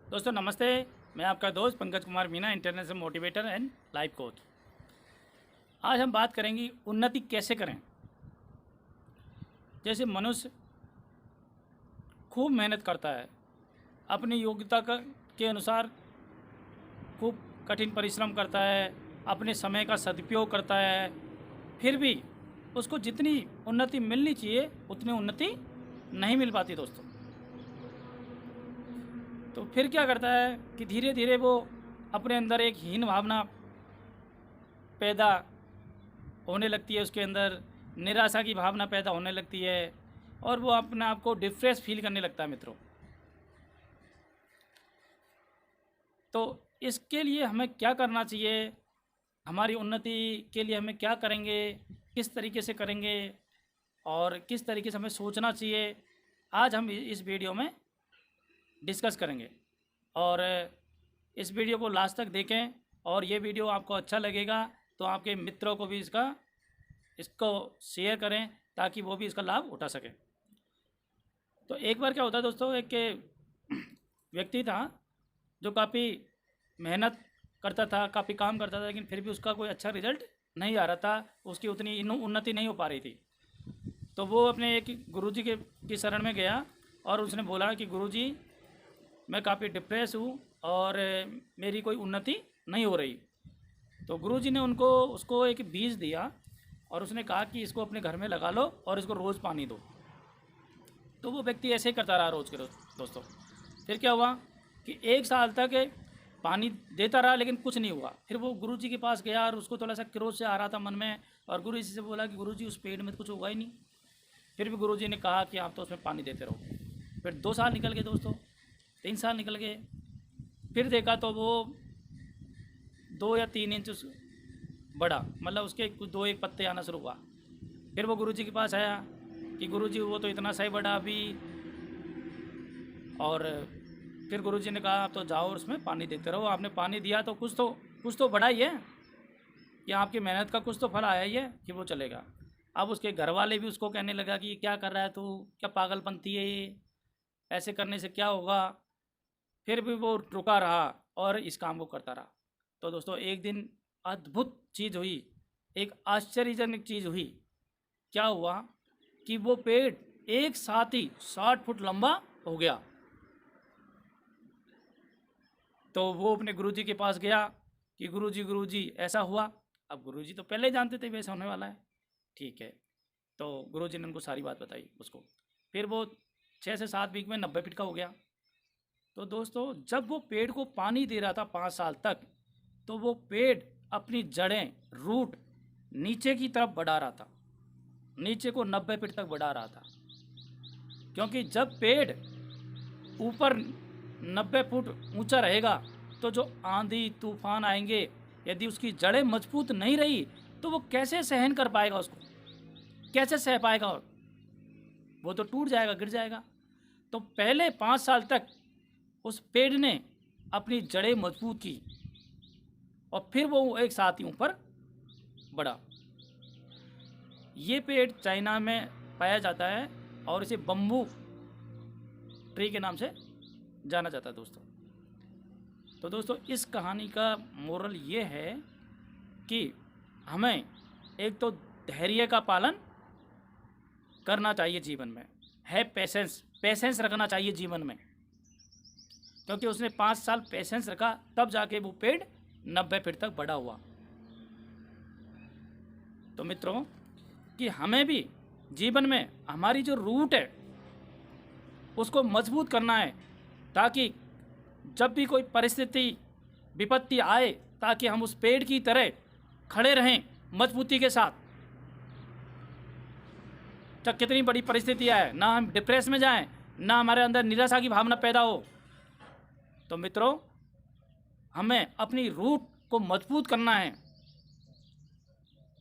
दोस्तों नमस्ते। मैं आपका दोस्त Pankaj Kumar Meena, international motivator and life coach. आज हम बात करेंगे उन्नति कैसे करें। जैसे मनुष्य खूब मेहनत करता है, अपनी योग्यता के अनुसार खूब कठिन परिश्रम करता है, अपने समय का सदुपयोग करता है, फिर भी उसको जितनी उन्नति मिलनी चाहिए उतनी उन्नति नहीं मिल पाती दोस्तों। तो फिर क्या करता है कि धीरे धीरे वो अपने अंदर एक हीन भावना पैदा होने लगती है, उसके अंदर निराशा की भावना पैदा होने लगती है और वो अपने आप को डिप्रेस फील करने लगता है मित्रों। तो इसके लिए हमें क्या करना चाहिए, हमारी उन्नति के लिए हमें क्या करेंगे, किस तरीके से करेंगे और किस तरीके से हमें सोचना चाहिए, आज हम इस वीडियो में डिस्कस करेंगे। और इस वीडियो को लास्ट तक देखें और ये वीडियो आपको अच्छा लगेगा तो आपके मित्रों को भी इसको शेयर करें ताकि वो भी इसका लाभ उठा सकें। तो एक बार क्या होता है दोस्तों, एक व्यक्ति था जो काफ़ी मेहनत करता था, काफ़ी काम करता था, लेकिन फिर भी उसका कोई अच्छा रिजल्ट नहीं आ रहा था, उसकी उतनी उन्नति नहीं हो पा रही थी। तो वो अपने एक गुरुजी की शरण में गया और उसने बोला कि गुरुजी मैं काफ़ी डिप्रेस हूँ और मेरी कोई उन्नति नहीं हो रही। तो गुरुजी ने उसको एक बीज दिया और उसने कहा कि इसको अपने घर में लगा लो और इसको रोज़ पानी दो। तो वो व्यक्ति ऐसे ही करता रहा रोज़ के रोज़ दोस्तों। फिर क्या हुआ कि 1 साल तक पानी देता रहा लेकिन कुछ नहीं हुआ। फिर वो गुरुजी के पास गया और उसको थोड़ा सा क्रोध से आ रहा था मन में, और गुरुजी से बोला कि गुरुजी उस पेड़ में तो कुछ होगा ही नहीं। फिर भी गुरुजी ने कहा कि आप तो उसमें पानी देते रहो। फिर 2 साल निकल गए दोस्तों, 3 साल निकल गए। फिर देखा तो वो 2 या 3 इंच बड़ा, मतलब उसके कुछ 2-1 पत्ते आना शुरू हुआ। फिर वो गुरुजी के पास आया कि गुरुजी वो तो इतना सही बड़ा अभी। और फिर गुरुजी ने कहा आप तो जाओ और उसमें पानी देते रहो, आपने पानी दिया तो कुछ तो बड़ा ही है, कि आपकी मेहनत का कुछ तो फल आया ही है कि वो चलेगा। अब उसके घर वाले भी उसको कहने लगा कि क्या कर रहा है तू, क्या पागलपंती है ये, ऐसे करने से क्या होगा। फिर भी वो रुका रहा और इस काम को करता रहा। तो दोस्तों एक दिन अद्भुत चीज़ हुई, एक आश्चर्यजनक चीज़ हुई। क्या हुआ कि वो पेड़ एक साथ ही 60 फुट लंबा हो गया। तो वो अपने गुरुजी के पास गया कि गुरुजी ऐसा हुआ। अब गुरुजी तो पहले ही जानते थे वैसा होने वाला है, ठीक है। तो गुरुजी ने उनको सारी बात बताई उसको। फिर वो 6 से 7 वीक में 90 फीट का हो गया। तो दोस्तों जब वो पेड़ को पानी दे रहा था 5 साल तक, तो वो पेड़ अपनी जड़ें, रूट नीचे की तरफ बढ़ा रहा था, नीचे को 90 फीट तक बढ़ा रहा था। क्योंकि जब पेड़ ऊपर 90 फुट ऊंचा रहेगा तो जो आंधी तूफान आएंगे, यदि उसकी जड़ें मजबूत नहीं रही तो वो कैसे सहन कर पाएगा, उसको कैसे सह पाएगा, वो तो टूट जाएगा, गिर जाएगा। तो पहले 5 साल तक उस पेड़ ने अपनी जड़ें मजबूत की और फिर वो एक साथ ही ऊपर बढ़ा। ये पेड़ चाइना में पाया जाता है और इसे बम्बू ट्री के नाम से जाना जाता है दोस्तों। तो दोस्तों इस कहानी का मोरल ये है कि हमें एक तो धैर्य का पालन करना चाहिए जीवन में, है पेशेंस रखना चाहिए जीवन में, क्योंकि उसने 5 साल पेशेंस रखा तब जाके वो पेड़ 90 फीट तक बड़ा हुआ। तो मित्रों कि हमें भी जीवन में हमारी जो रूट है उसको मजबूत करना है, ताकि जब भी कोई परिस्थिति विपत्ति आए ताकि हम उस पेड़ की तरह खड़े रहें मजबूती के साथ। चाहे कितनी बड़ी परिस्थिति आए, ना हम डिप्रेस में जाएं, ना हमारे अंदर निराशा की भावना पैदा हो। तो मित्रों हमें अपनी रूट को मजबूत करना है,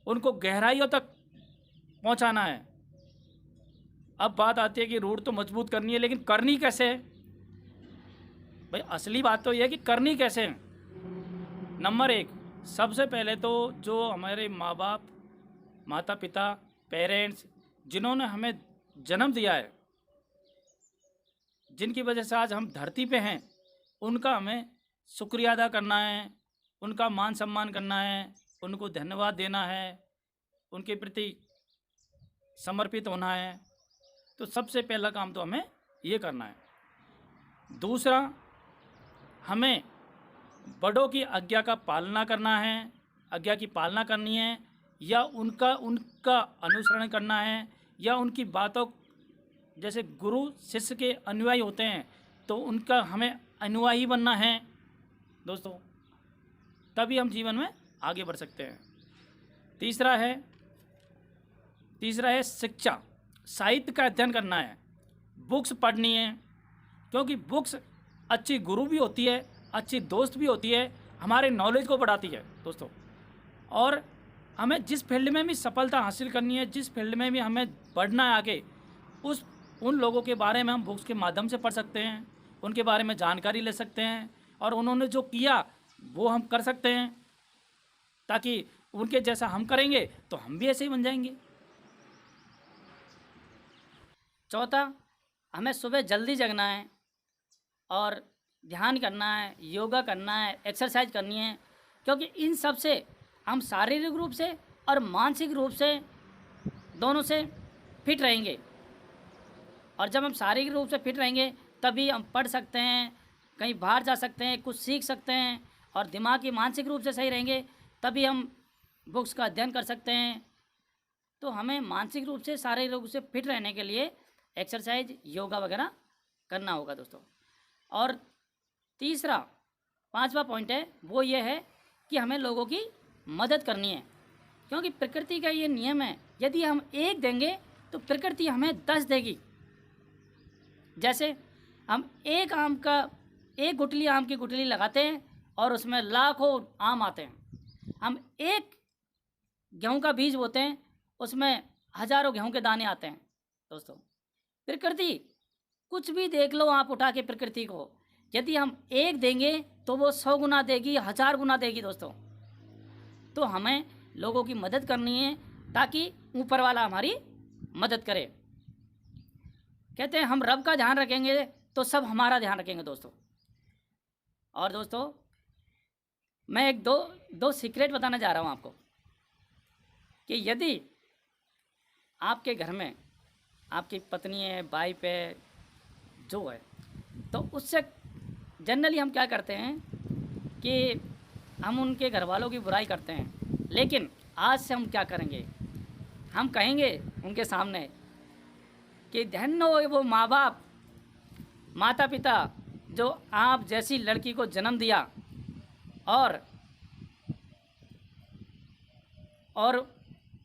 उनको गहराइयों तक पहुंचाना है। अब बात आती है कि रूट तो मजबूत करनी है, लेकिन करनी कैसे है भाई। असली बात तो यह है कि करनी कैसे है। नंबर 1, सबसे पहले तो जो हमारे माँ बाप, माता पिता, पेरेंट्स, जिन्होंने हमें जन्म दिया है, जिनकी वजह से आज हम धरती पे हैं, उनका हमें शुक्रिया अदा करना है, उनका मान सम्मान करना है, उनको धन्यवाद देना है, उनके प्रति समर्पित होना है। तो सबसे पहला काम तो हमें ये करना है। दूसरा, हमें बड़ों की आज्ञा का पालना करना है, आज्ञा की पालना करनी है, या उनका अनुसरण करना है, या उनकी बातों, जैसे गुरु शिष्य के अनुयायी होते हैं तो उनका हमें अनुयायी बनना है दोस्तों, तभी हम जीवन में आगे बढ़ सकते हैं। तीसरा है शिक्षा, साहित्य का अध्ययन करना है, बुक्स पढ़नी है, क्योंकि बुक्स अच्छी गुरु भी होती है, अच्छी दोस्त भी होती है, हमारे नॉलेज को बढ़ाती है दोस्तों। और हमें जिस फील्ड में भी सफलता हासिल करनी है, जिस फील्ड में भी हमें बढ़ना है आगे, उन लोगों के बारे में हम बुक्स के माध्यम से पढ़ सकते हैं, उनके बारे में जानकारी ले सकते हैं, और उन्होंने जो किया वो हम कर सकते हैं, ताकि उनके जैसा हम करेंगे तो हम भी ऐसे ही बन जाएंगे। चौथा, हमें सुबह जल्दी जगना है और ध्यान करना है, योगा करना है, एक्सरसाइज करनी है, क्योंकि इन सब से हम शारीरिक रूप से और मानसिक रूप से दोनों से फिट रहेंगे। और जब हम शारीरिक रूप से फिट रहेंगे तभी हम पढ़ सकते हैं, कहीं बाहर जा सकते हैं, कुछ सीख सकते हैं, और दिमागी मानसिक रूप से सही रहेंगे तभी हम बुक्स का अध्ययन कर सकते हैं। तो हमें मानसिक रूप से, शारीरिक रूप से फिट रहने के लिए एक्सरसाइज, योगा वगैरह करना होगा दोस्तों। और तीसरा, पांचवा पॉइंट है वो ये है कि हमें लोगों की मदद करनी है, क्योंकि प्रकृति का ये नियम है, यदि हम एक देंगे तो प्रकृति हमें 10 देगी। जैसे हम एक गुठली आम की गुठली लगाते हैं और उसमें लाखों आम आते हैं। हम एक गेहूं का बीज बोते हैं, उसमें हजारों गेहूं के दाने आते हैं दोस्तों। प्रकृति कुछ भी देख लो आप उठा के प्रकृति को, यदि हम एक देंगे तो वो 100 गुना देगी, 1000 गुना देगी दोस्तों। तो हमें लोगों की मदद करनी है ताकि ऊपर वाला हमारी मदद करे। कहते हैं हम रब का ध्यान रखेंगे तो सब हमारा ध्यान रखेंगे दोस्तों। और दोस्तों, मैं एक दो सीक्रेट बताना जा रहा हूँ आपको, कि यदि आपके घर में आपकी पत्नी है, वाइफ है, जो है, तो उससे जनरली हम क्या करते हैं कि हम उनके घर वालों की बुराई करते हैं। लेकिन आज से हम क्या करेंगे, हम कहेंगे उनके सामने कि धन्य हो वो माँ बाप, माता पिता जो आप जैसी लड़की को जन्म दिया, और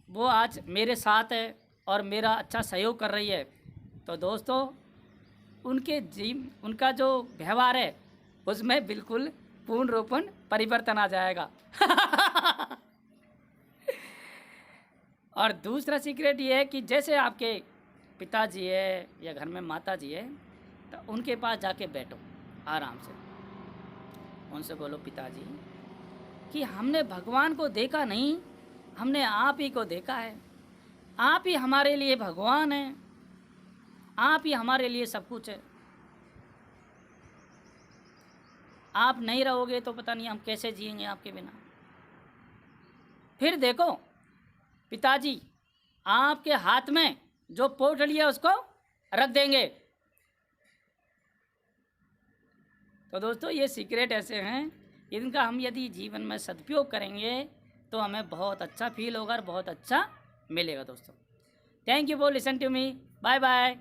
वो आज मेरे साथ है और मेरा अच्छा सहयोग कर रही है। तो दोस्तों, उनका जो व्यवहार है उसमें बिल्कुल पूर्ण रूपन परिवर्तन आ जाएगा। और दूसरा सीक्रेट ये है कि जैसे आपके पिताजी है या घर में माता जी है, तो उनके पास जाके बैठो आराम से, उनसे बोलो पिताजी कि हमने भगवान को देखा नहीं, हमने आप ही को देखा है, आप ही हमारे लिए भगवान हैं, आप ही हमारे लिए सब कुछ है। आप नहीं रहोगे तो पता नहीं हम कैसे जिएंगे आपके बिना। फिर देखो पिताजी आपके हाथ में जो पोटली है उसको रख देंगे। तो दोस्तों, ये सीक्रेट ऐसे हैं, इनका हम यदि जीवन में सदुपयोग करेंगे तो हमें बहुत अच्छा फील होगा और बहुत अच्छा मिलेगा दोस्तों। Thank you for listen to me. Bye bye.